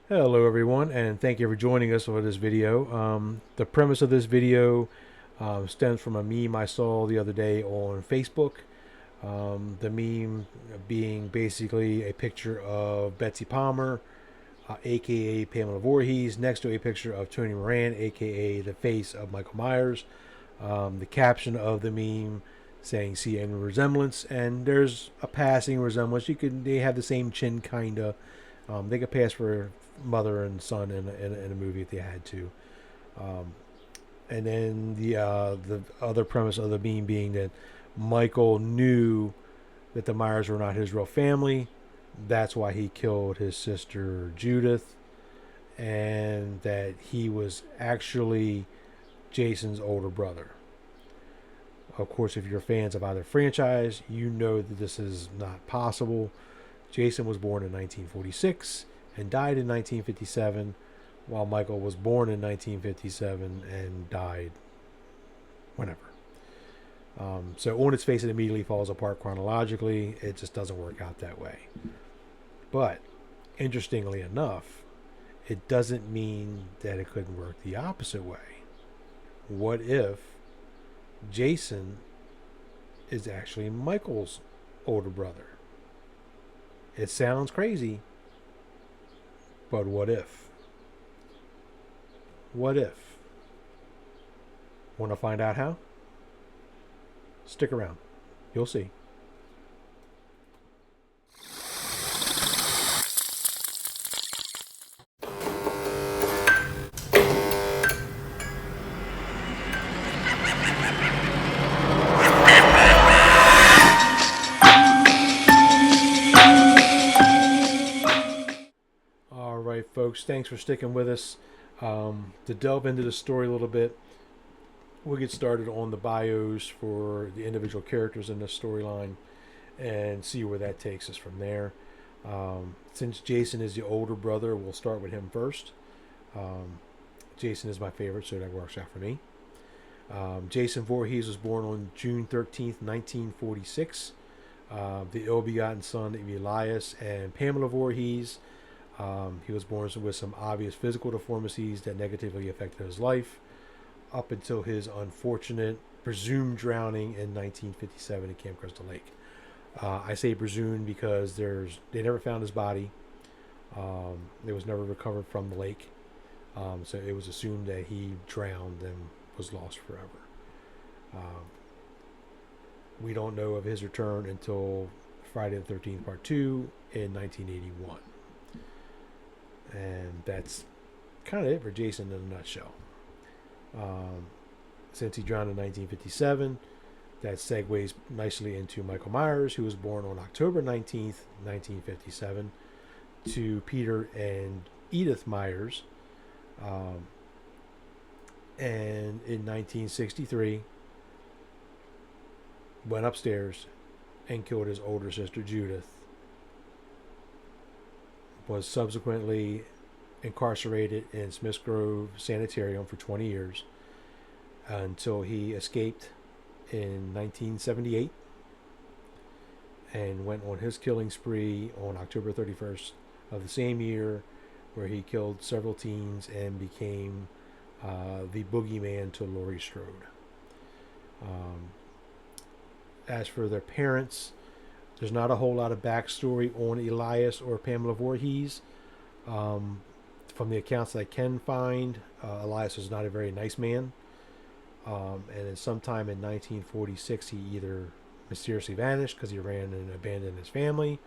Hello everyone, and thank you for joining us for this video. The premise of this video stems from a meme I saw the other day on Facebook. The meme being basically a picture of Betsy Palmer, aka Pamela Voorhees, next to a picture of Tony Moran, aka the face of Michael Myers. The caption of the meme saying "see any resemblance," and there's a passing resemblance. They have the same chin kinda. They could pass for mother and son in a movie if they had to. Um, and then the other premise of the meme being that Michael knew that the Myers were not his real family. That's why he killed his sister Judith, and that he was actually Jason's older brother. Of course, if you're fans of either franchise, you know that this is not possible. Jason was born in 1946 and died in 1957, while Michael was born in 1957 and died whenever. So on its face, it immediately falls apart chronologically. It just doesn't work out that way. But interestingly enough, it doesn't mean that it couldn't work the opposite way. What if Jason is actually Michael's older brother? It sounds crazy, but what if? What if? Want to find out how? Stick around. You'll see. All right, folks, thanks for sticking with us. To delve into the story a little bit, we'll get started on the bios for the individual characters in this storyline and see where that takes us from there. Since Jason is the older brother, we'll start with him first. Jason is my favorite, so that works out for me. Jason Voorhees was born on June 13th, 1946. The ill-begotten son of Elias and Pamela Voorhees. He was born with some obvious physical deformities that negatively affected his life up until his unfortunate presumed drowning in 1957 at Camp Crystal Lake. I say presumed because they never found his body. It was never recovered from the lake. So it was assumed that he drowned and was lost forever. We don't know of his return until Friday the 13th Part 2 in 1981. And that's kind of it for Jason in a nutshell. Since he drowned in 1957, that segues nicely into Michael Myers, who was born on October 19th, 1957, to Peter and Edith Myers. And in 1963, went upstairs and killed his older sister Judith. Was subsequently incarcerated in Smiths Grove Sanitarium for 20 years until he escaped in 1978 and went on his killing spree on October 31st of the same year, where he killed several teens and became the boogeyman to Laurie Strode. As for their parents, there's not a whole lot of backstory on Elias or Pamela Voorhees. From the accounts I can find, Elias was not a very nice man. And then sometime in 1946, he either mysteriously vanished because he ran and abandoned his family,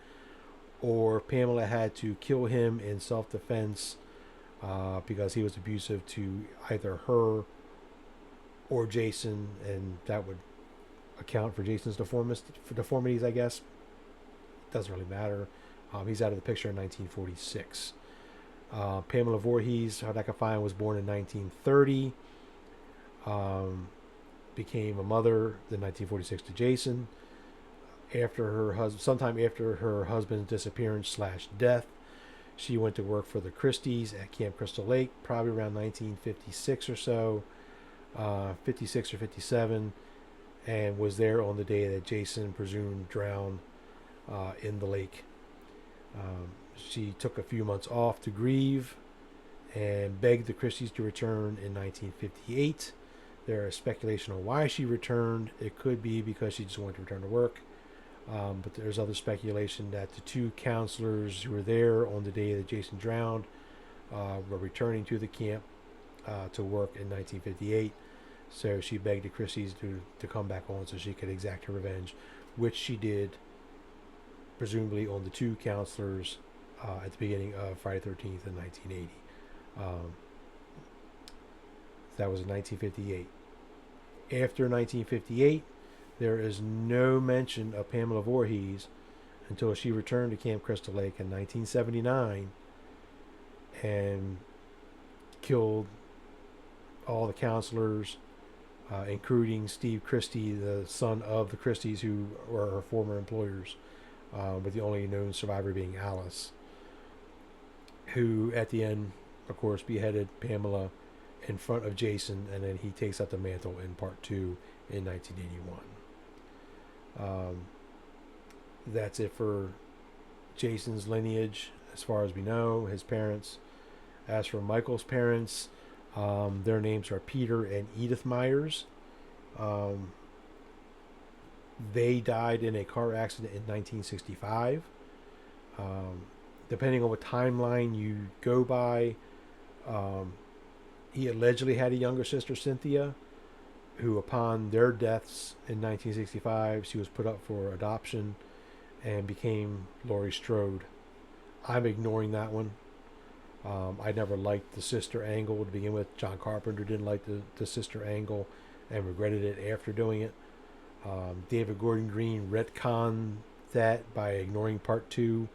or Pamela had to kill him in self-defense because he was abusive to either her or Jason, and that would account for Jason's deformities, I guess. Doesn't really matter. He's out of the picture in 1946. Pamela Voorhees, how I can find, was born in 1930. Became a mother in 1946 to Jason. Sometime after her husband's disappearance / death, she went to work for the Christies at Camp Crystal Lake, probably around 1956 or so, 56 or 57, and was there on the day that Jason presumed drowned in the lake. She took a few months off to grieve and begged the Christies to return in 1958. There is speculation on why she returned. It could be because she just wanted to return to work. But there's other speculation that the two counselors who were there on the day that Jason drowned were returning to the camp to work in 1958. So she begged the Christies to come back on so she could exact her revenge, which she did, presumably on the two counselors at the beginning of Friday the 13th in 1980. That was in 1958. After 1958, there is no mention of Pamela Voorhees until she returned to Camp Crystal Lake in 1979 and killed all the counselors, including Steve Christie, the son of the Christies, who were her former employers, with the only known survivor being Alice, who at the end, of course, beheaded Pamela in front of Jason, and then he takes up the mantle in part 2 in 1981. That's it for Jason's lineage as far as we know, his parents. As for Michael's parents, their names are Peter and Edith Myers. They died in a car accident in 1965. Depending on what timeline you go by, he allegedly had a younger sister, Cynthia, who upon their deaths in 1965, she was put up for adoption and became Laurie Strode. I'm ignoring that one. I never liked the sister angle to begin with. John Carpenter didn't like the sister angle and regretted it after doing it. David Gordon Green retconned that by ignoring part 2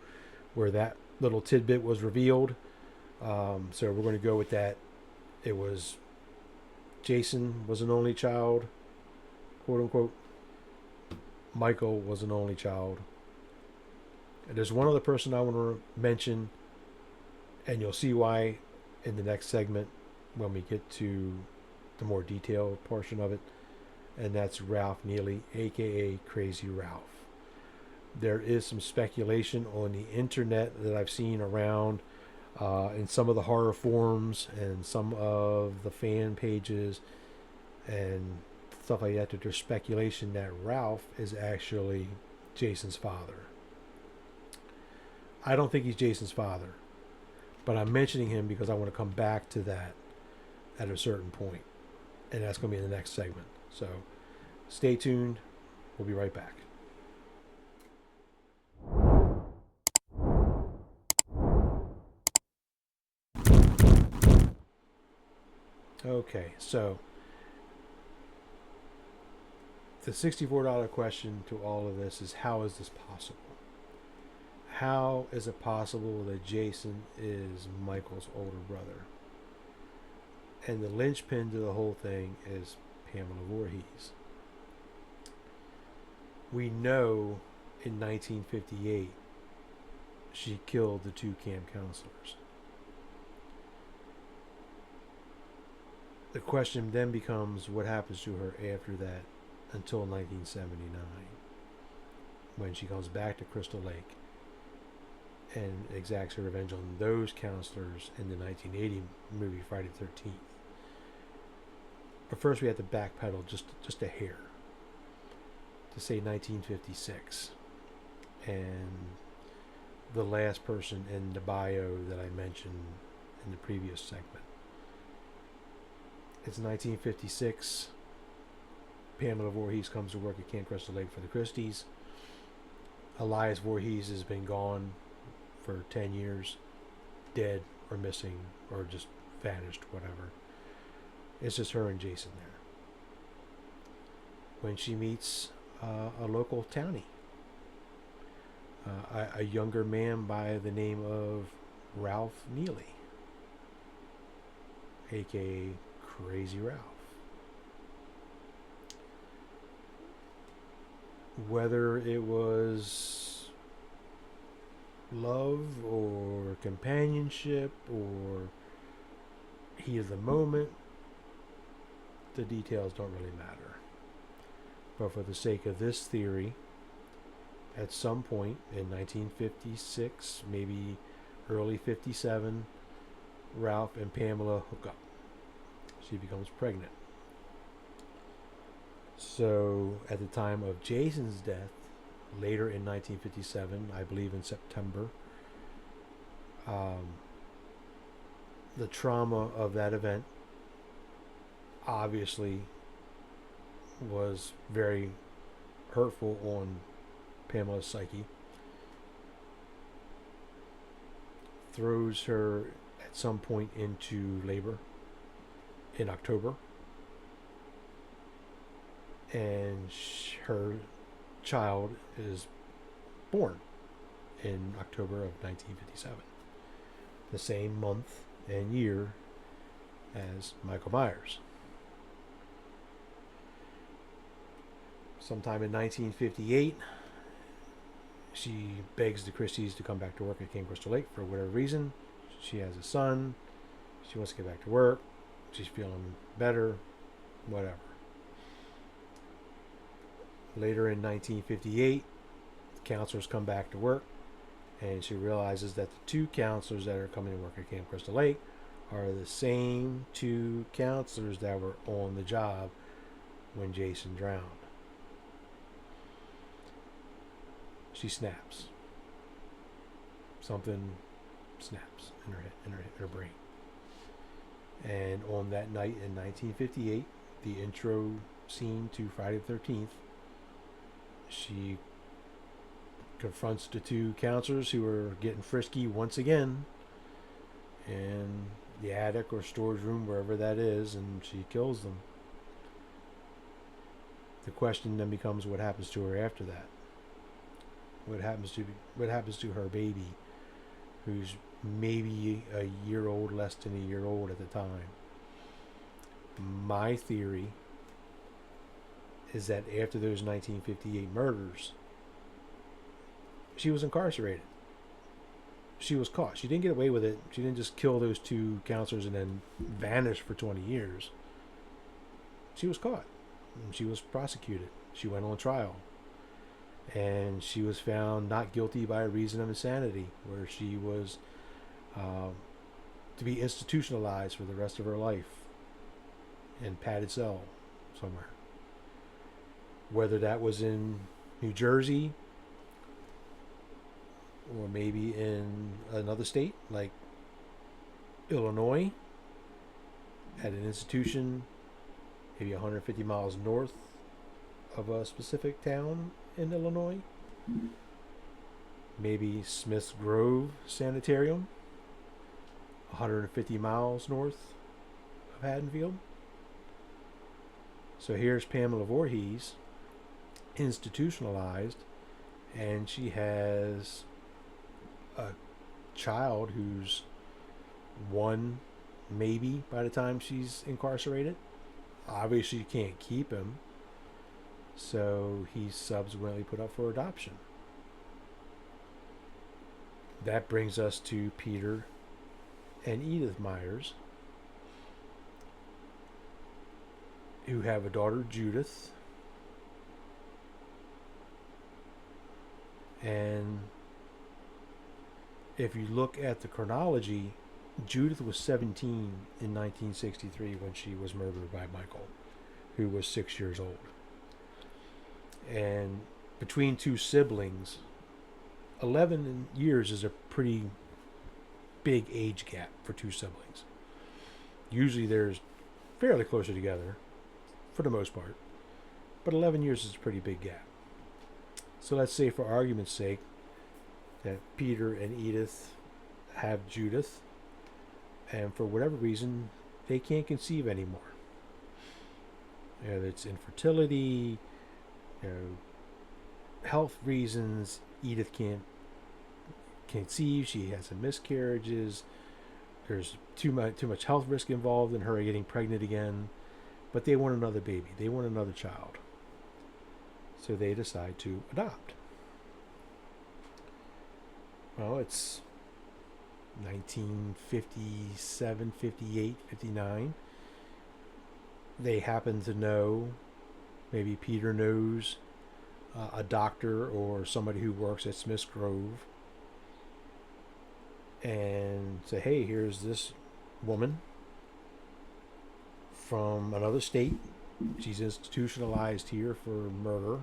where that little tidbit was revealed. So we're going to go with that. It was Jason was an only child, quote unquote. Michael was an only child. And there's one other person I want to mention, and you'll see why in the next segment when we get to the more detailed portion of it, and that's Ralph Neely, aka Crazy Ralph. There is some speculation on the internet that I've seen around in some of the horror forums and some of the fan pages and stuff like that, that there's speculation that Ralph is actually Jason's father. I don't think he's Jason's father, but I'm mentioning him because I want to come back to that at a certain point, and that's going to be in the next segment. So stay tuned. We'll be right back. Okay, so the $64 question to all of this is, how is this possible? How is it possible that Jason is Michael's older brother? And the linchpin to the whole thing is Pamela Voorhees. We know in 1958 she killed the two camp counselors. The question then becomes, what happens to her after that until 1979, when she comes back to Crystal Lake and exacts her revenge on those counselors in the 1980 movie Friday the 13th. But first we have to backpedal just a hair to say 1956, and the last person in the bio that I mentioned in the previous segment. It's 1956. Pamela Voorhees comes to work at Camp Crystal Lake for the Christies. Elias Voorhees has been gone for 10 years, dead or missing or just vanished, whatever. It's just her and Jason there. When she meets a local townie, a younger man by the name of Ralph Neely, aka Crazy Ralph. Whether it was love or companionship or heat of the moment, the details don't really matter. But for the sake of this theory, at some point in 1956, maybe early 57, Ralph and Pamela hook up. She becomes pregnant. So at the time of Jason's death, later in 1957, I believe in September, the trauma of that event obviously was very hurtful on Pamela's psyche. Throws her at some point into labor in October, and her child is born in October of 1957, the same month and year as Michael Myers. Sometime in 1958, she begs the Christies to come back to work at Camp Crystal Lake for whatever reason. She has a son. She wants to get back to work. She's feeling better. Whatever. Later in 1958, counselors come back to work, and she realizes that the two counselors that are coming to work at Camp Crystal Lake are the same two counselors that were on the job when Jason drowned. She snaps. Something snaps in her brain. And on that night in 1958, the intro scene to Friday the 13th, she confronts the two counselors who are getting frisky once again in the attic or storage room, wherever that is, and she kills them. The question then becomes, what happens to her after that? What happens to her baby, who's maybe a year old, less than a year old at the time? My theory is that after those 1958 murders, she was incarcerated. She was caught. She didn't get away with it. She didn't just kill those two counselors and then vanish for 20 years. She was caught. And she was prosecuted. She went on trial. And she was found not guilty by reason of insanity, where she was to be institutionalized for the rest of her life in padded cell somewhere. Whether that was in New Jersey or maybe in another state like Illinois, at an institution maybe 150 miles north of a specific town in Illinois, maybe Smith's Grove Sanitarium, 150 miles north of Haddonfield. So here's Pamela Voorhees, institutionalized, and she has a child who's one, maybe, by the time she's incarcerated. Obviously, you can't keep him, so he's subsequently put up for adoption. That brings us to Peter and Edith Myers, who have a daughter, Judith. And if you look at the chronology, Judith was 17 in 1963 when she was murdered by Michael, who was 6 years old. And between two siblings, 11 years is a pretty big age gap for two siblings. Usually they're fairly closer together, for the most part, but 11 years is a pretty big gap. So let's say, for argument's sake, that Peter and Edith have Judith, and for whatever reason, they can't conceive anymore. Whether it's infertility, health reasons, Edith can't conceive. She has some miscarriages. There's too much health risk involved in her getting pregnant again. But they want another baby. They want another child. So they decide to adopt. Well, it's 1957, 58, 59. They happen to know, maybe Peter knows, a doctor or somebody who works at Smith's Grove. and say, hey, here's this woman from another state. She's institutionalized here for murder.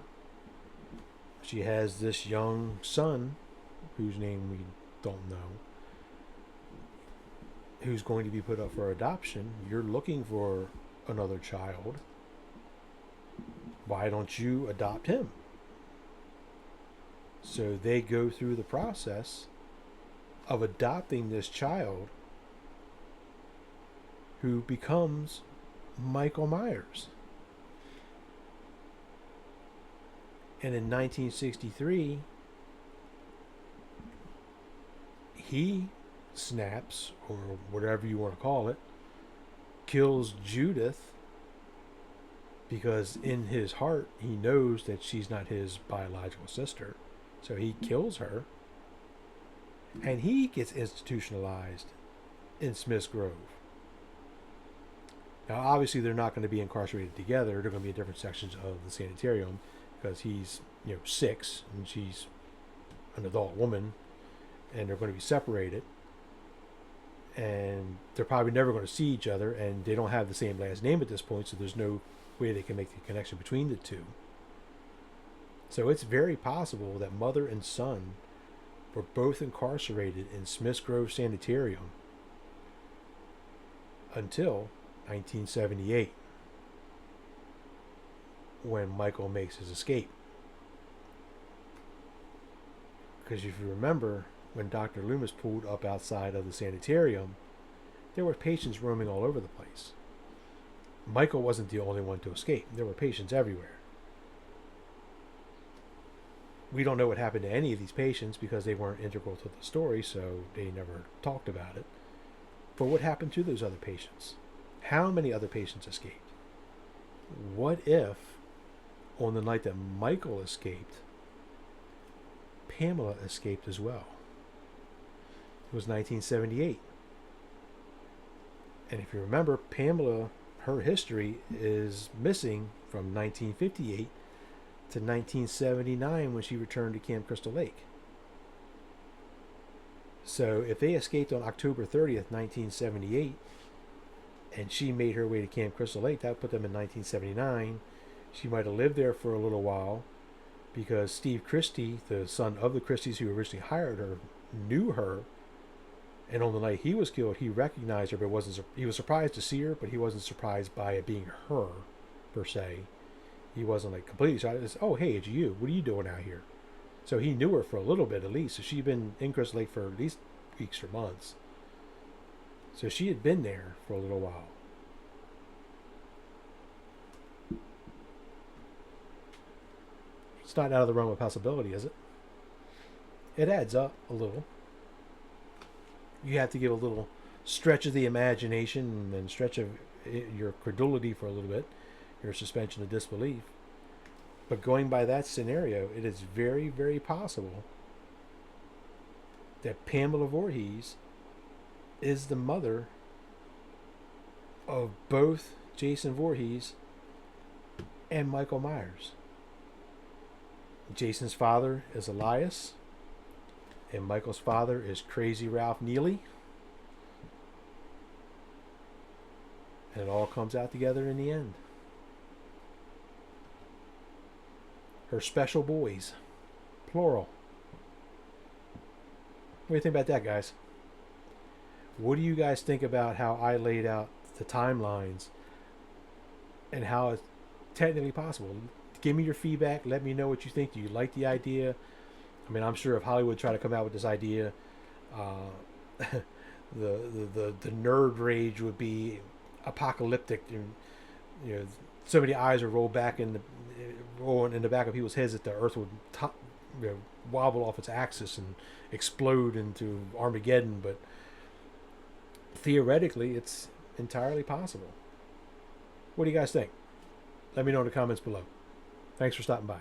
She has this young son, whose name we don't know, who's going to be put up for adoption. You're looking for another child. Why don't you adopt him? So they go through the process of adopting this child, who becomes Michael Myers. And in 1963, he snaps, or whatever you want to call it, kills Judith, because in his heart he knows that she's not his biological sister. So he kills her, and he gets institutionalized in Smith's Grove. Now, obviously, they're not going to be incarcerated together. They're going to be in different sections of the sanitarium, because he's 6 and she's an adult woman, and they're going to be separated. And they're probably never going to see each other, and they don't have the same last name at this point, so there's no way they can make the connection between the two. So it's very possible that mother and son were both incarcerated in Smith's Grove Sanitarium until 1978, when Michael makes his escape. Because if you remember, when Dr. Loomis pulled up outside of the sanitarium, there were patients roaming all over the place. Michael wasn't the only one to escape. There were patients everywhere. We don't know what happened to any of these patients because they weren't integral to the story, so they never talked about it. But what happened to those other patients? How many other patients escaped? What if, on the night that Michael escaped, Pamela escaped as well? It was 1978. And if you remember, Pamela, her history is missing from 1958 to 1979, when she returned to Camp Crystal Lake. So if they escaped on October 30th, 1978, and she made her way to Camp Crystal Lake, that would put them in 1979. She might have lived there for a little while, because Steve Christie, the son of the Christies who originally hired her, knew her. And on the night he was killed, he recognized her, but he was surprised to see her, but he wasn't surprised by it being her, per se. He wasn't like completely surprised. Oh, hey, it's you. What are you doing out here? So he knew her for a little bit at least. So she'd been in Crystal Lake for at least weeks or months. So she had been there for a little while. It's not out of the realm of possibility, is it? It adds up a little. You have to give a little stretch of the imagination and stretch of your credulity for a little bit, your suspension of disbelief. But going by that scenario, it is very, very possible that Pamela Voorhees is the mother of both Jason Voorhees and Michael Myers. Jason's father is Elias, and Michael's father is Crazy Ralph Neely. And it all comes out together in the end. Her special boys, plural. What do you think about that, guys? What do you guys think about how I laid out the timelines and how it's technically possible? Give me your feedback. Let me know what you think. Do you like the idea? I mean, I'm sure if Hollywood tried to come out with this idea, the nerd rage would be apocalyptic. And, so many eyes would roll in the back of people's heads that the Earth would wobble off its axis and explode into Armageddon. But theoretically, it's entirely possible. What do you guys think? Let me know in the comments below. Thanks for stopping by.